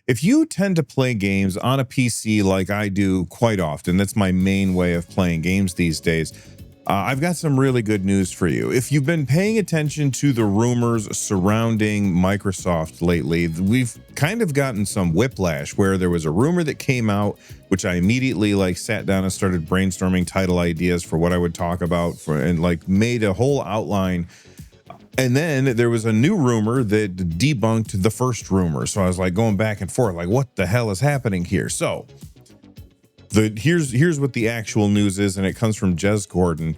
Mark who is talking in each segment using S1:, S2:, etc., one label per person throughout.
S1: If you tend to play games on a PC like I do quite often, that's my main way of playing games these days, I've got some really good news for you. If you've been paying attention to the rumors surrounding Microsoft lately, we've kind of gotten some whiplash where there was a rumor that came out, which I immediately sat down and started brainstorming title ideas for what I would talk about and made a whole outline. And then there was a new rumor that debunked the first rumor. So I was going back and forth, what the hell is happening here? So here's what the actual news is, and it comes from Jez Gordon.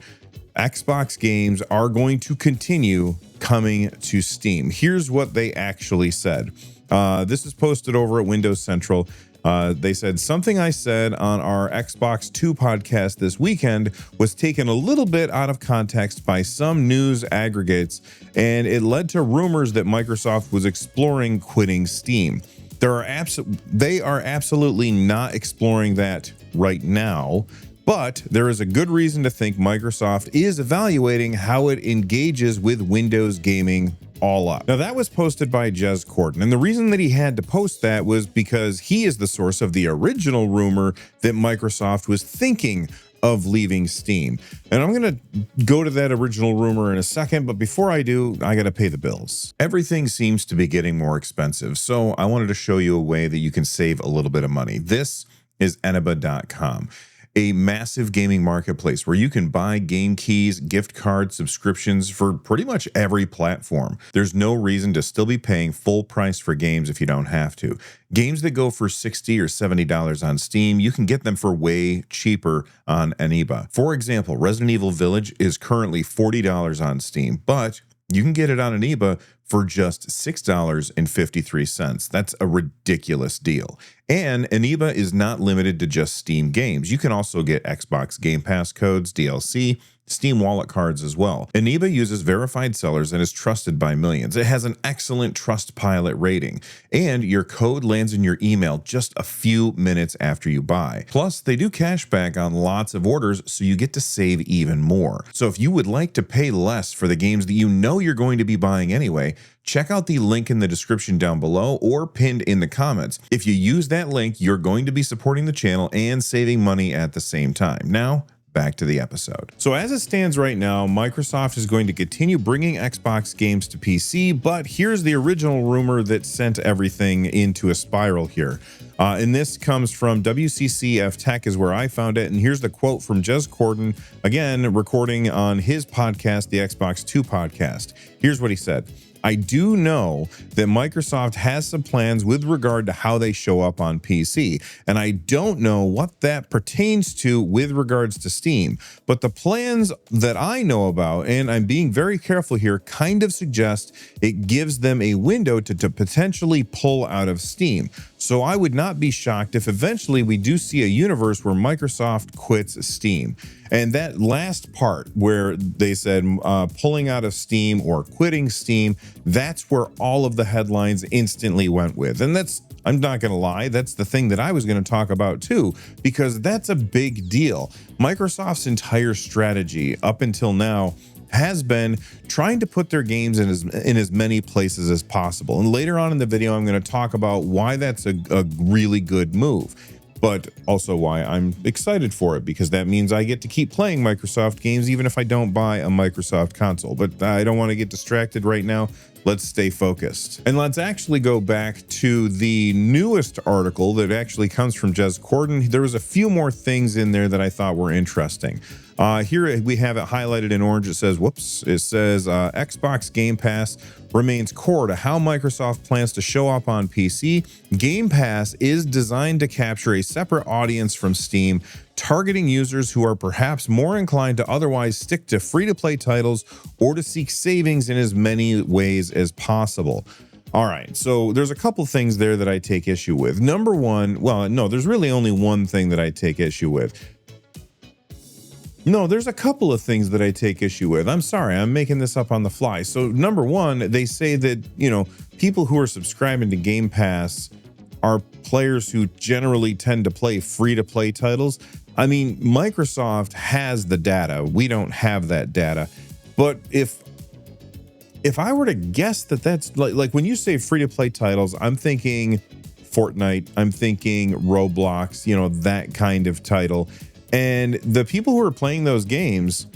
S1: Xbox games are going to continue coming to Steam. Here's what they actually said. This is posted over at Windows Central. They said, something I said on our Xbox 2 podcast this weekend was taken a little bit out of context by some news aggregates, and it led to rumors that Microsoft was exploring quitting Steam. They are absolutely not exploring that right now, but there is a good reason to think Microsoft is evaluating how it engages with Windows gaming all up. Now, that was posted by Jez Gordon, and the reason that he had to post that was because he is the source of the original rumor that Microsoft was thinking of leaving Steam. And I'm going to go to that original rumor in a second, but before I do, I got to pay the bills. Everything seems to be getting more expensive, so I wanted to show you a way that you can save a little bit of money. This is Eneba.com, a massive gaming marketplace where you can buy game keys, gift cards, subscriptions for pretty much every platform. There's no reason to still be paying full price for games if you don't have to. Games that go for $60 or $70 on Steam, you can get them for way cheaper on Eneba. For example, Resident Evil Village is currently $40 on Steam, but you can get it on Eneba for just $6.53. That's a ridiculous deal. And Eneba is not limited to just Steam games. You can also get Xbox Game Pass codes, DLC, Steam wallet cards as well. Eneba uses verified sellers and is trusted by millions. It has an excellent Trustpilot rating, and your code lands in your email just a few minutes after you buy. Plus, they do cash back on lots of orders, so you get to save even more. So if you would like to pay less for the games that you know you're going to be buying anyway, check out the link in the description down below or pinned in the comments. If you use that link, you're going to be supporting the channel and saving money at the same time. Now, back to the episode. So as it stands right now, Microsoft is going to continue bringing Xbox games to PC, but here's the original rumor that sent everything into a spiral here. And this comes from WCCF Tech is where I found it. And here's the quote from Jez Gordon, again, recording on his podcast, the Xbox 2 podcast. Here's what he said. I do know that Microsoft has some plans with regard to how they show up on PC, and I don't know what that pertains to with regards to Steam, but the plans that I know about, and I'm being very careful here, kind of suggest it gives them a window to potentially pull out of Steam. So I would not be shocked if eventually we do see a universe where Microsoft quits Steam. And that last part where they said pulling out of Steam or quitting Steam, that's where all of the headlines instantly went with. And that's, I'm not going to lie, that's the thing that I was going to talk about too, because that's a big deal. Microsoft's entire strategy up until now has been trying to put their games in as many places as possible. And later on in the video, I'm going to talk about why that's a really good move, but also why I'm excited for it, because that means I get to keep playing Microsoft games even if I don't buy a Microsoft console. But I don't want to get distracted right now. Let's stay focused. And let's actually go back to the newest article that actually comes from Jez Gordon. There was a few more things in there that I thought were interesting. Here we have it highlighted in orange. It says, Xbox Game Pass remains core to how Microsoft plans to show up on PC. Game Pass is designed to capture a separate audience from Steam, targeting users who are perhaps more inclined to otherwise stick to free-to-play titles or to seek savings in as many ways as possible. All right, so there's a couple things there that I take issue with. Number one, well, no, there's really only one thing that I take issue with. No, there's a couple of things that I take issue with. I'm sorry, I'm making this up on the fly. So number one, they say that, people who are subscribing to Game Pass are players who generally tend to play free-to-play titles. I mean, Microsoft has the data. We don't have that data. But if I were to guess that that's like when you say free-to-play titles, I'm thinking Fortnite, I'm thinking Roblox, you know, that kind of title. And the people who are playing those games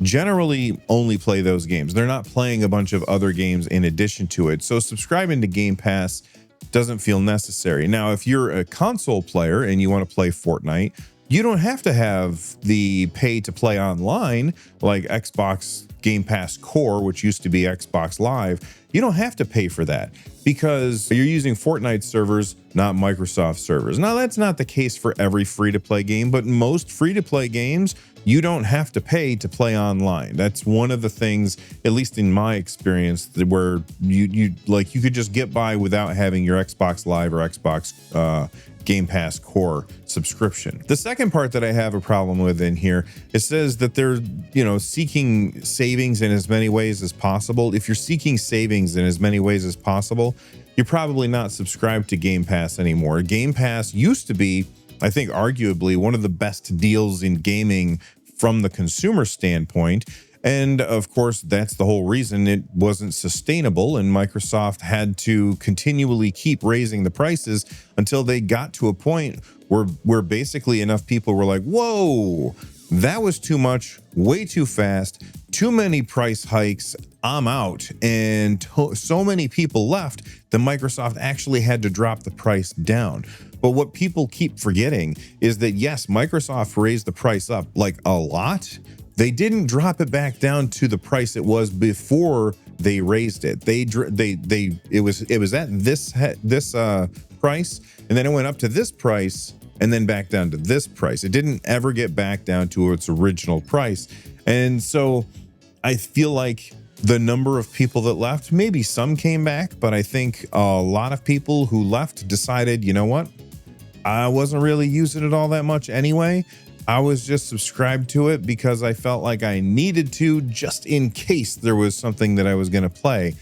S1: generally only play those games. They're not playing a bunch of other games in addition to it. So subscribing to Game Pass doesn't feel necessary. Now, if you're a console player and you want to play Fortnite, you don't have to have the pay to play online like Xbox Game Pass Core, which used to be Xbox Live. You don't have to pay for that because you're using Fortnite servers, not Microsoft servers. Now, that's not the case for every free-to-play game, but most free-to-play games, you don't have to pay to play online. That's one of the things, at least in my experience, where you could just get by without having your Xbox Live or Xbox Game Pass Core subscription. The second part that I have a problem with in here, it says that they're, you know, seeking savings in as many ways as possible. If you're seeking savings in as many ways as possible, you're probably not subscribed to Game Pass anymore. Game Pass used to be, I think, arguably one of the best deals in gaming from the consumer standpoint. And of course, that's the whole reason it wasn't sustainable. And Microsoft had to continually keep raising the prices until they got to a point where basically enough people were like, whoa, that was too much, way too fast, too many price hikes, I'm out. And so many people left that Microsoft actually had to drop the price down. But what people keep forgetting is that, yes, Microsoft raised the price up like a lot. They didn't drop it back down to the price it was before they raised it. It was at this price, and then it went up to this price, and then back down to this price. It didn't ever get back down to its original price. And so I feel like the number of people that left, maybe some came back, but I think a lot of people who left decided, you know what? I wasn't really using it all that much anyway. I was just subscribed to it because I felt like I needed to, just in case there was something that I was going to play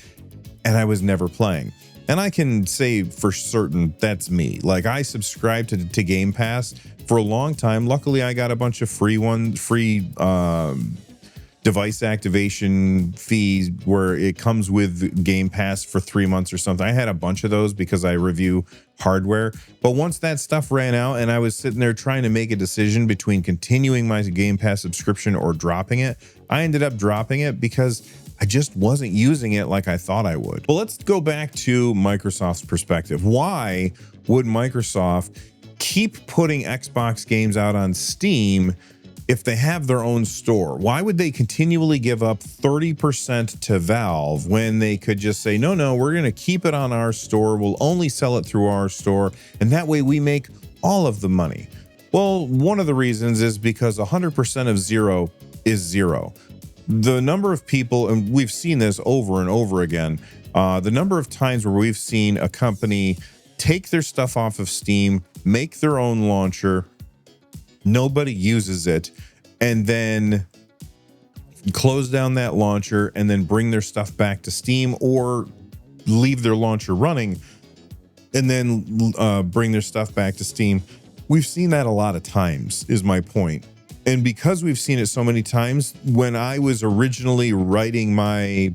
S1: and I was never playing. And I can say for certain that's me. Like, I subscribed to Game Pass for a long time. Luckily, I got a bunch of free device activation fees where it comes with Game Pass for 3 months or something. I had a bunch of those because I review hardware. But once that stuff ran out and I was sitting there trying to make a decision between continuing my Game Pass subscription or dropping it, I ended up dropping it because I just wasn't using it like I thought I would. But let's go back to Microsoft's perspective. Why would Microsoft keep putting Xbox games out on Steam if they have their own store? Why would they continually give up 30% to Valve when they could just say, no, we're going to keep it on our store. We'll only sell it through our store. And that way we make all of the money. Well, one of the reasons is because 100% of zero is zero. The number of people, and we've seen this over and over again, the number of times where we've seen a company take their stuff off of Steam, make their own launcher, nobody uses it, and then close down that launcher and then bring their stuff back to Steam, or leave their launcher running and then bring their stuff back to Steam. We've seen that a lot of times, is my point. And because we've seen it so many times, when I was originally writing my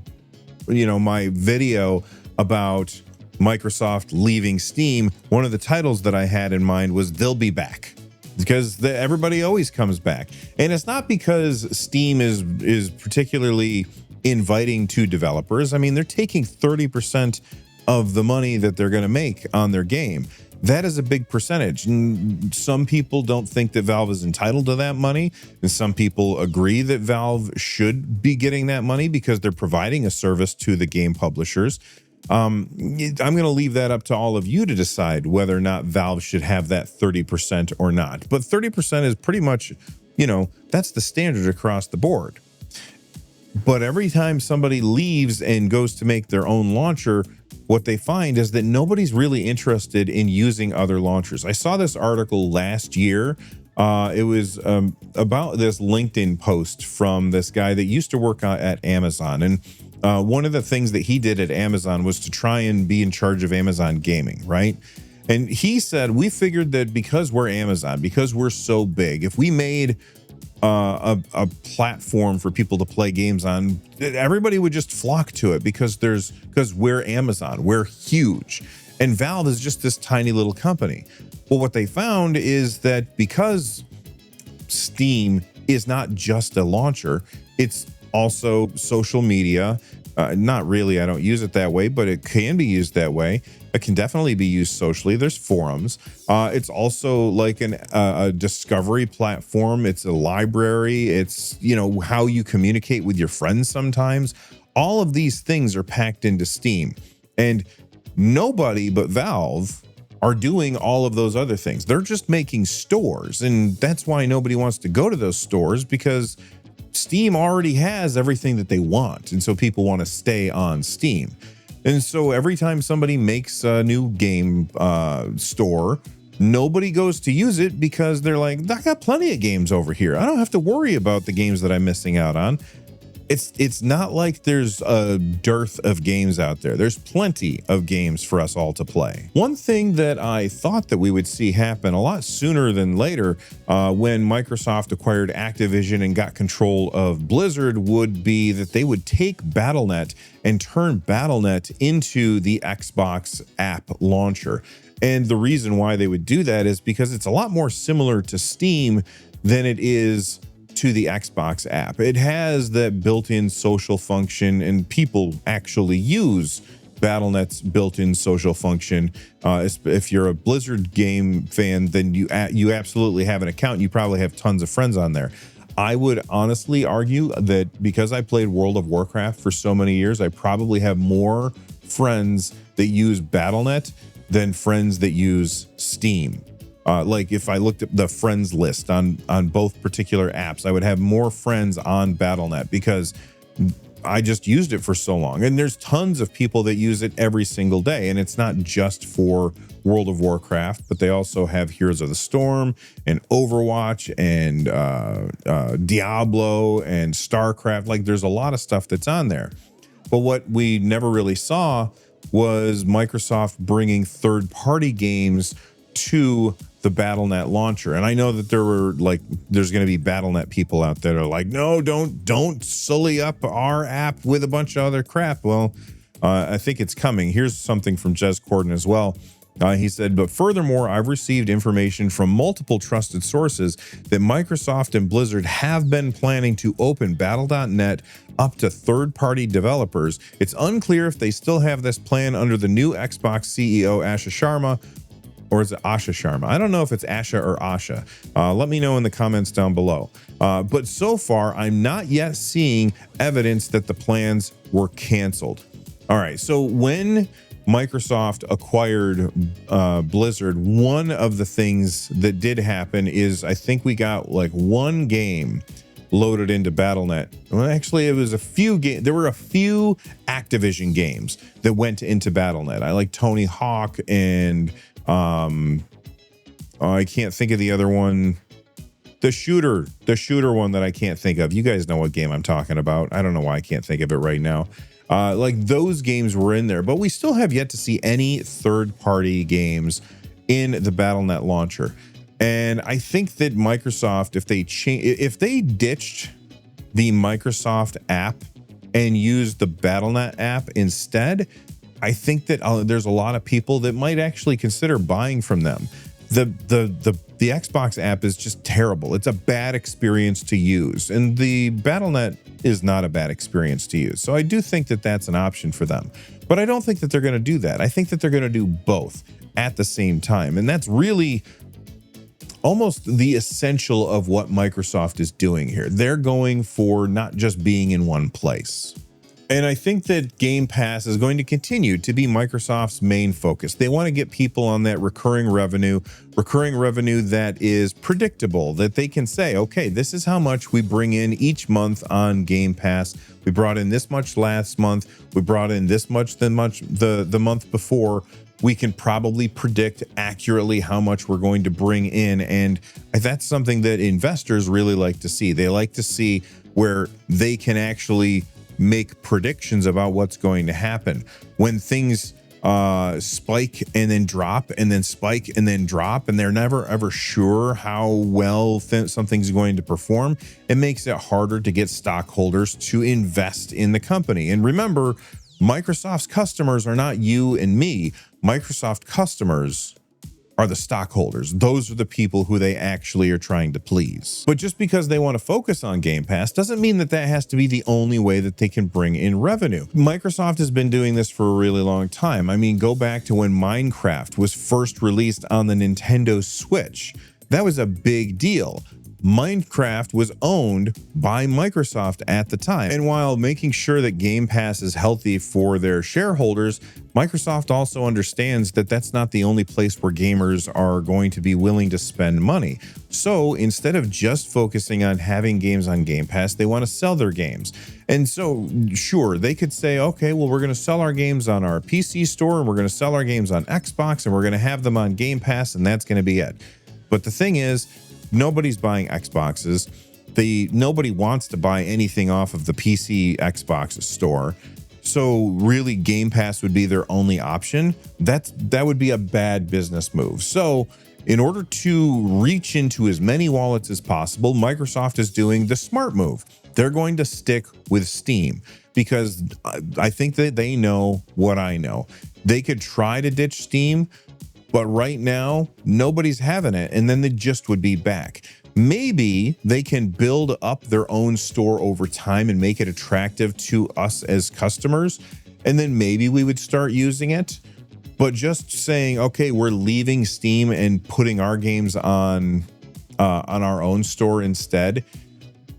S1: video about Microsoft leaving Steam, one of the titles that I had in mind was "They'll be back." Because everybody always comes back. And it's not because Steam is particularly inviting to developers. I mean, they're taking 30% of the money that they're going to make on their game. That is a big percentage. And some people don't think that Valve is entitled to that money. And some people agree that Valve should be getting that money because they're providing a service to the game publishers. I'm going to leave that up to all of you to decide whether or not Valve should have that 30% or not. But 30% is pretty much, that's the standard across the board. But every time somebody leaves and goes to make their own launcher, what they find is that nobody's really interested in using other launchers. I saw this article last year. It was about this LinkedIn post from this guy that used to work at Amazon. And one of the things that he did at Amazon was to try and be in charge of Amazon gaming, right? And he said, we figured that because we're Amazon, because we're so big, if we made a platform for people to play games on, everybody would just flock to it because we're Amazon, we're huge. and Valve is just this tiny little company. Well, what they found is that because Steam is not just a launcher, it's also social media. Not really, I don't use it that way, but it can be used that way. It can definitely be used socially. There's forums. It's also like a discovery platform. It's a library. It's, you know, how you communicate with your friends sometimes. All of these things are packed into Steam, and nobody but Valve are doing all of those other things. They're just making stores, and that's why nobody wants to go to those stores, because Steam already has everything that they want, and so people want to stay on Steam. And so every time somebody makes a new game store, nobody goes to use it because they're like, I got plenty of games over here. I don't have to worry about the games that I'm missing out on. It's not like there's a dearth of games out there. There's plenty of games for us all to play. One thing that I thought that we would see happen a lot sooner than later when Microsoft acquired Activision and got control of Blizzard would be that they would take Battle.net and turn Battle.net into the Xbox app launcher. And the reason why they would do that is because it's a lot more similar to Steam than it is to the Xbox app. It has that built-in social function, and people actually use Battle.net's built-in social function. If you're a Blizzard game fan, then you absolutely have an account. You probably have tons of friends on there. I would honestly argue that because I played World of Warcraft for so many years, I probably have more friends that use Battle.net than friends that use Steam. Like if I looked at the friends list on both particular apps, I would have more friends on Battle.net because I just used it for so long. And there's tons of people that use it every single day. And it's not just for World of Warcraft, but they also have Heroes of the Storm and Overwatch and Diablo and StarCraft. Like there's a lot of stuff that's on there. But what we never really saw was Microsoft bringing third-party games to the Battle.net launcher. And I know that there's going to be Battle.net people out there that are like, no, don't sully up our app with a bunch of other crap. Well, I think it's coming. Here's something from Jez Corden as well. He said, but furthermore, I've received information from multiple trusted sources that Microsoft and Blizzard have been planning to open Battle.net up to third-party developers. It's unclear if they still have this plan under the new Xbox CEO, Asha Sharma, or is it Asha Sharma? I don't know if it's Asha or Asha. Let me know in the comments down below. But so far, I'm not yet seeing evidence that the plans were canceled. All right, so when Microsoft acquired Blizzard, one of the things that did happen is I think we got like one game loaded into Battle.net. Well, actually, it was a few games. There were a few Activision games that went into Battle.net. I like Tony Hawk and I can't think of the other one. The shooter one that I can't think of. You guys know what game I'm talking about. I don't know why I can't think of it right now. Like those games were in there, but we still have yet to see any third-party games in the Battle.net launcher. And I think that Microsoft, if they ditched the Microsoft app and used the Battle.net app instead, I think that there's a lot of people that might actually consider buying from them. The Xbox app is just terrible. It's a bad experience to use, and the Battle.net is not a bad experience to use. So I do think that that's an option for them, but I don't think that they're going to do that. I think that they're going to do both at the same time, and that's really almost the essential of what Microsoft is doing here. They're going for not just being in one place. And I think that Game Pass is going to continue to be Microsoft's main focus. They want to get people on that recurring revenue that is predictable, that they can say, okay, this is how much we bring in each month on Game Pass. We brought in this much last month. We brought in this much the month before. We can probably predict accurately how much we're going to bring in. And that's something that investors really like to see. They like to see where they can actually make predictions about what's going to happen. When things spike and then drop and then spike and then drop, and they're never ever sure how well something's going to perform, it makes it harder to get stockholders to invest in the company. And remember, Microsoft's customers are not you and me. Microsoft customers are the stockholders. Those are the people who they actually are trying to please. But just because they want to focus on Game Pass doesn't mean that that has to be the only way that they can bring in revenue. Microsoft has been doing this for a really long time. I mean, go back to when Minecraft was first released on the Nintendo Switch. That was a big deal. Minecraft was owned by Microsoft at the time. And while making sure that Game Pass is healthy for their shareholders, Microsoft also understands that that's not the only place where gamers are going to be willing to spend money. So instead of just focusing on having games on Game Pass, they want to sell their games. And so, sure, they could say, okay, well, we're going to sell our games on our PC store, and we're going to sell our games on Xbox, and we're going to have them on Game Pass, and that's going to be it. But the thing is, nobody's buying Xboxes. Nobody wants to buy anything off of the PC Xbox store. So really Game Pass would be their only option. That would be a bad business move. So in order to reach into as many wallets as possible, Microsoft is doing the smart move. They're going to stick with Steam because I think that they know what I know. They could try to ditch Steam, but right now, nobody's having it, and then they just would be back. Maybe they can build up their own store over time and make it attractive to us as customers, and then maybe we would start using it. But just saying, okay, we're leaving Steam and putting our games on our own store instead,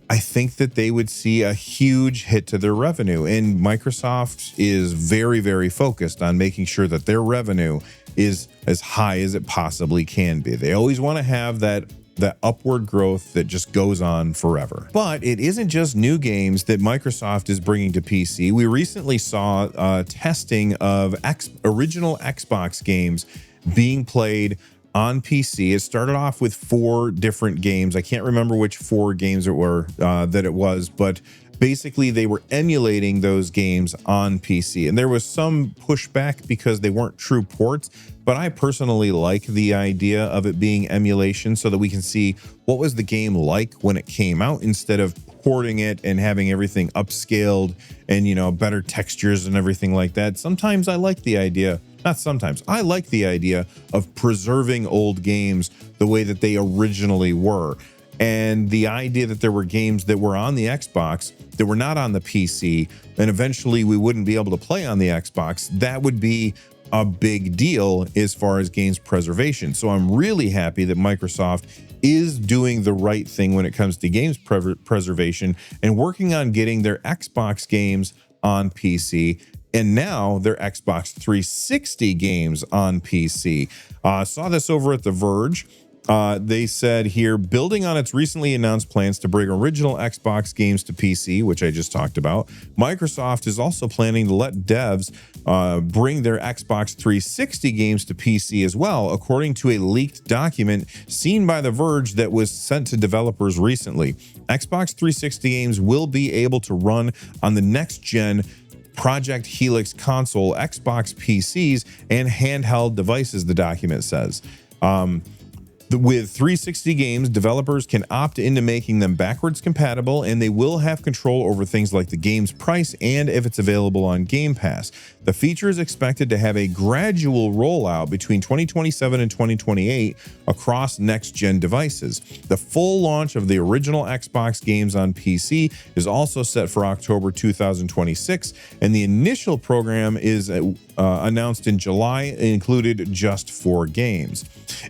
S1: I think that they would see a huge hit to their revenue. And Microsoft is very, very focused on making sure that their revenue is as high as it possibly can be. They always want to have that upward growth that just goes on forever. But it isn't just new games that Microsoft is bringing to PC. We recently saw testing of original Xbox games being played on PC. It started off with 4 different games. I can't remember which 4 games it were that it was, but basically they were emulating those games on PC. And there was some pushback because they weren't true ports, but I personally like the idea of it being emulation so that we can see what was the game like when it came out instead of porting it and having everything upscaled and, you know, better textures and everything like that. Sometimes I like the idea. Not sometimes. I like the idea of preserving old games the way that they originally were. And the idea that there were games that were on the Xbox that were not on the PC, and eventually we wouldn't be able to play on the Xbox, that would be a big deal as far as games preservation. So I'm really happy that Microsoft is doing the right thing when it comes to games preservation and working on getting their Xbox games on PC. And now their Xbox 360 games on PC. Saw this over at The Verge. They said here, building on its recently announced plans to bring original Xbox games to PC, which I just talked about, Microsoft is also planning to let devs bring their Xbox 360 games to PC as well, according to a leaked document seen by The Verge that was sent to developers recently. Xbox 360 games will be able to run on the next-gen Project Helix console, Xbox PCs, and handheld devices, the document says. With 360 games, developers can opt into making them backwards compatible, and they will have control over things like the game's price and if it's available on Game Pass. The feature is expected to have a gradual rollout between 2027 and 2028 across next-gen devices. The full launch of the original Xbox games on PC is also set for October 2026, and the initial program is announced in July, included just 4 games.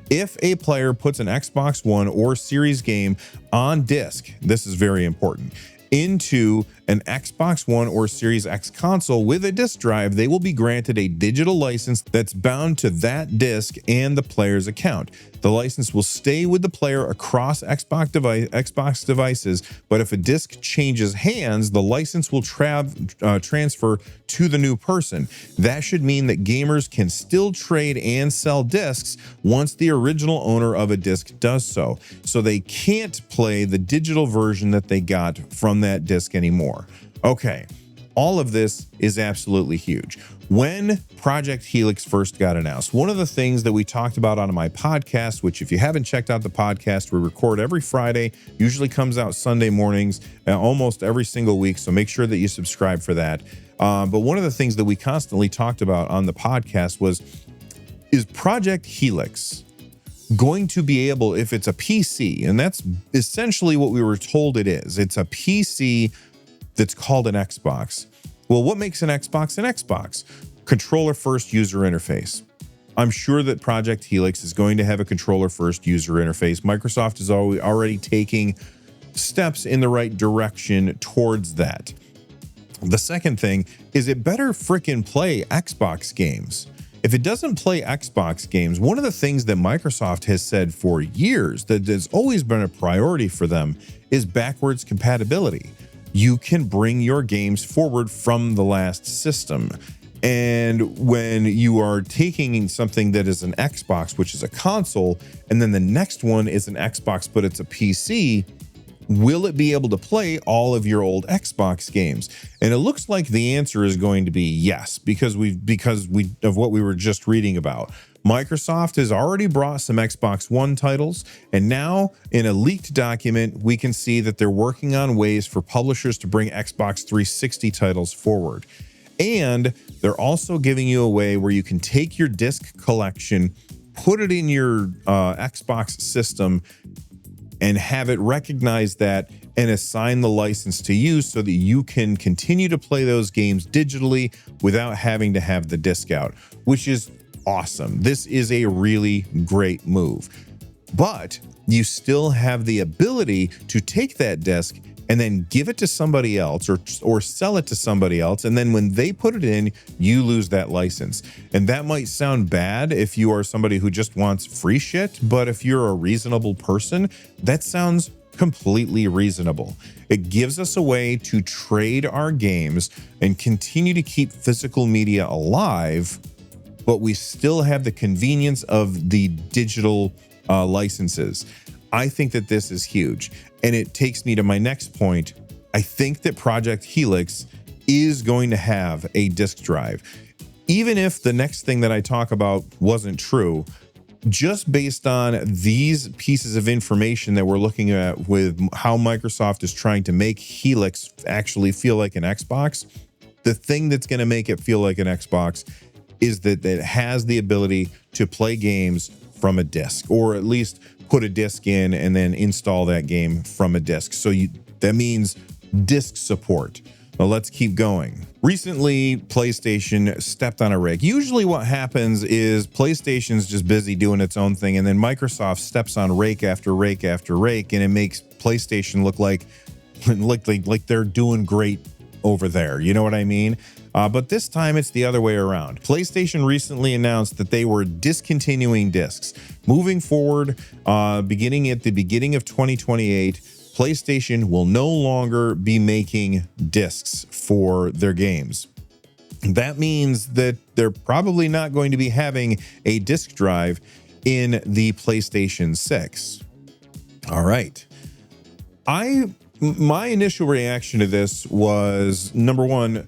S1: If a player puts an Xbox One or Series game on disc, this is very important, into an Xbox One or Series X console with a disc drive, they will be granted a digital license that's bound to that disc and the player's account. The license will stay with the player across Xbox devices, but if a disc changes hands, the license will transfer to the new person. That should mean that gamers can still trade and sell discs once the original owner of a disc does so. So they can't play the digital version that they got from that disc anymore. Okay, all of this is absolutely huge. When Project Helix first got announced, one of the things that we talked about on my podcast, which if you haven't checked out the podcast, we record every Friday, usually comes out Sunday mornings, almost every single week. So make sure that you subscribe for that. But one of the things that we constantly talked about on the podcast was is Project Helix going to be able, if it's a PC, and that's essentially what we were told it is, it's a PC that's called an Xbox. Well, what makes an Xbox an Xbox? Controller first user interface. I'm sure that Project Helix is going to have a controller first user interface. Microsoft is already taking steps in the right direction towards that. The second thing is it better frickin' play Xbox games. If it doesn't play Xbox games, one of the things that Microsoft has said for years that has always been a priority for them is backwards compatibility. You can bring your games forward from the last system. And when you are taking something that is an Xbox, which is a console, and then the next one is an Xbox, but it's a PC, will it be able to play all of your old Xbox games? And it looks like the answer is going to be yes, because of what we were just reading about. Microsoft has already brought some Xbox One titles, and now in a leaked document, we can see that they're working on ways for publishers to bring Xbox 360 titles forward. And they're also giving you a way where you can take your disc collection, put it in your Xbox system, and have it recognize that and assign the license to you so that you can continue to play those games digitally without having to have the disc out, which is awesome. This is a really great move. But you still have the ability to take that disc and then give it to somebody else or sell it to somebody else. And then when they put it in, you lose that license. And that might sound bad if you are somebody who just wants free shit, but if you're a reasonable person, that sounds completely reasonable. It gives us a way to trade our games and continue to keep physical media alive, but we still have the convenience of the digital licenses. I think that this is huge. And it takes me to my next point. I think that Project Helix is going to have a disk drive. Even if the next thing that I talk about wasn't true, just based on these pieces of information that we're looking at with how Microsoft is trying to make Helix actually feel like an Xbox, the thing that's going to make it feel like an Xbox is that it has the ability to play games from a disk, or at least put a disk in and then install that game from a disk. So that means disk support. Well, let's keep going. Recently, PlayStation stepped on a rake. Usually what happens is PlayStation's just busy doing its own thing, and then Microsoft steps on rake after rake after rake, and it makes PlayStation look like they're doing great over there. You know what I mean? But this time it's the other way around. PlayStation recently announced that they were discontinuing discs. Moving forward, beginning at the beginning of 2028, PlayStation will no longer be making discs for their games. That means that they're probably not going to be having a disk drive in the PlayStation 6. All right. My initial reaction to this was, number one,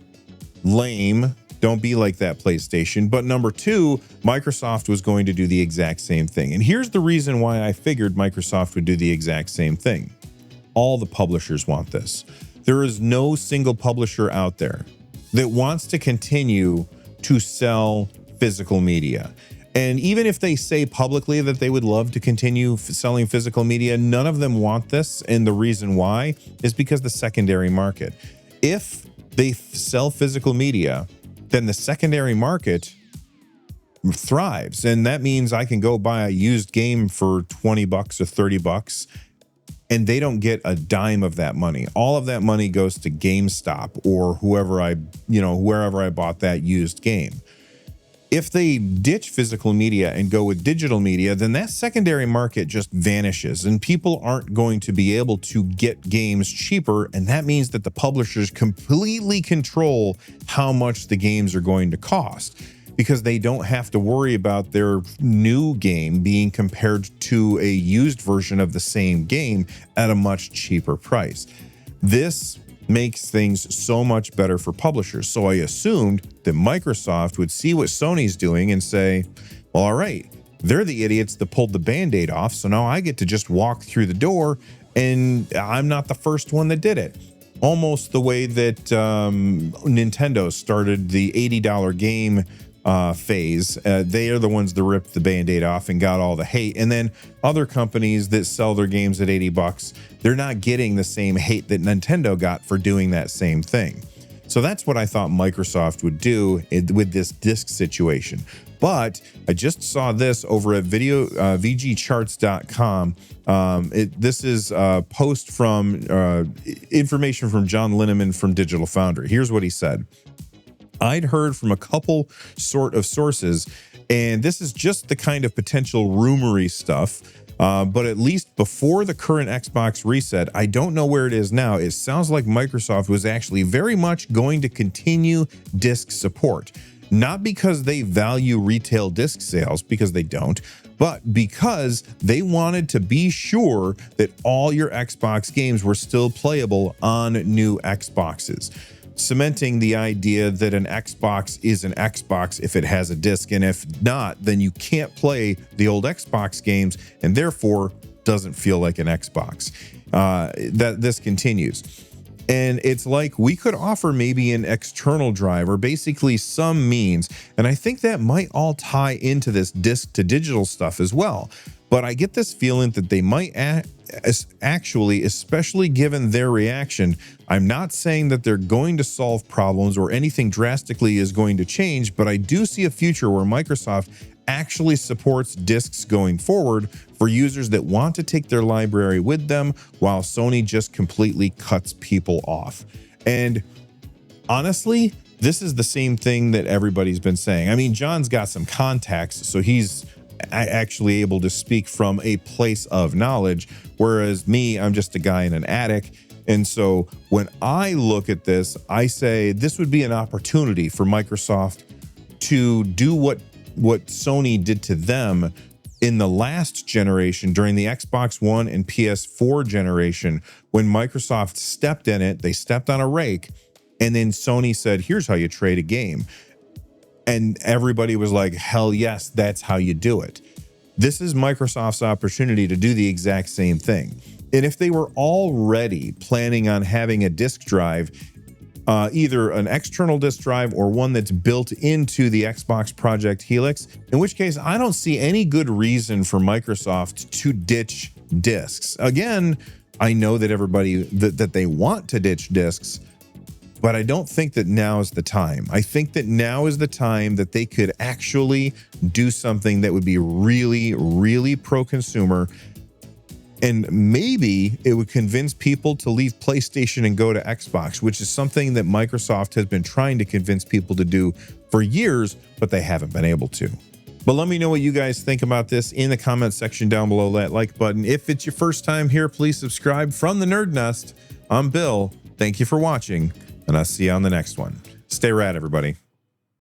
S1: lame. Don't be like that, PlayStation. But number two, Microsoft was going to do the exact same thing. And here's the reason why I figured Microsoft would do the exact same thing. All the publishers want this. There is no single publisher out there that wants to continue to sell physical media. And even if they say publicly that they would love to continue selling physical media, none of them want this. And the reason why is because the secondary market. If they sell physical media, then the secondary market thrives. And that means I can go buy a used game for 20 bucks or 30 bucks, and they don't get a dime of that money. All of that money goes to GameStop or wherever I bought that used game. If they ditch physical media and go with digital media, then that secondary market just vanishes and people aren't going to be able to get games cheaper. And that means that the publishers completely control how much the games are going to cost, because they don't have to worry about their new game being compared to a used version of the same game at a much cheaper price. This makes things so much better for publishers. So I assumed that Microsoft would see what Sony's doing and say, well, all right, they're the idiots that pulled the Band-Aid off, so now I get to just walk through the door and I'm not the first one that did it. Almost the way that Nintendo started the $80 game phase. They are the ones that ripped the Band-Aid off and got all the hate. And then other companies that sell their games at $80, they're not getting the same hate that Nintendo got for doing that same thing. So that's what I thought Microsoft would do with this disc situation. But I just saw this over at VGCharts.com. This is a post from information from John Linneman from Digital Foundry. Here's what he said. I'd heard from a couple sort of sources, and this is just the kind of potential rumory stuff, but at least before the current Xbox reset, I don't know where it is now. It sounds like Microsoft was actually very much going to continue disc support. Not because they value retail disc sales, because they don't, but because they wanted to be sure that all your Xbox games were still playable on new Xboxes, cementing the idea that an Xbox is an Xbox if it has a disc, and if not, then you can't play the old Xbox games and therefore doesn't feel like an Xbox. That this continues. And it's like we could offer maybe an external drive or basically some means. And I think that might all tie into this disc to digital stuff as well. But I get this feeling that they might actually, especially given their reaction, I'm not saying that they're going to solve problems or anything drastically is going to change, but I do see a future where Microsoft actually supports discs going forward for users that want to take their library with them, while Sony just completely cuts people off. And honestly, this is the same thing that everybody's been saying. I mean, John's got some contacts, so he's actually able to speak from a place of knowledge, whereas me, I'm just a guy in an attic. And so when I look at this, I say this would be an opportunity for Microsoft to do what Sony did to them in the last generation during the Xbox One and PS4 generation. When Microsoft stepped in it, they stepped on a rake, and then Sony said, here's how you trade a game. And everybody was like, hell yes, that's how you do it. This is Microsoft's opportunity to do the exact same thing. And if they were already planning on having a disk drive, either an external disk drive or one that's built into the Xbox Project Helix, in which case I don't see any good reason for Microsoft to ditch disks. Again, I know that everybody that they want to ditch disks, but I don't think that now is the time. I think that now is the time that they could actually do something that would be really, really pro-consumer. And maybe it would convince people to leave PlayStation and go to Xbox, which is something that Microsoft has been trying to convince people to do for years, but they haven't been able to. But let me know what you guys think about this in the comment section down below that like button. If it's your first time here, please subscribe. From the NerdNest, I'm Bill. Thank you for watching, and I'll see you on the next one. Stay rad, everybody.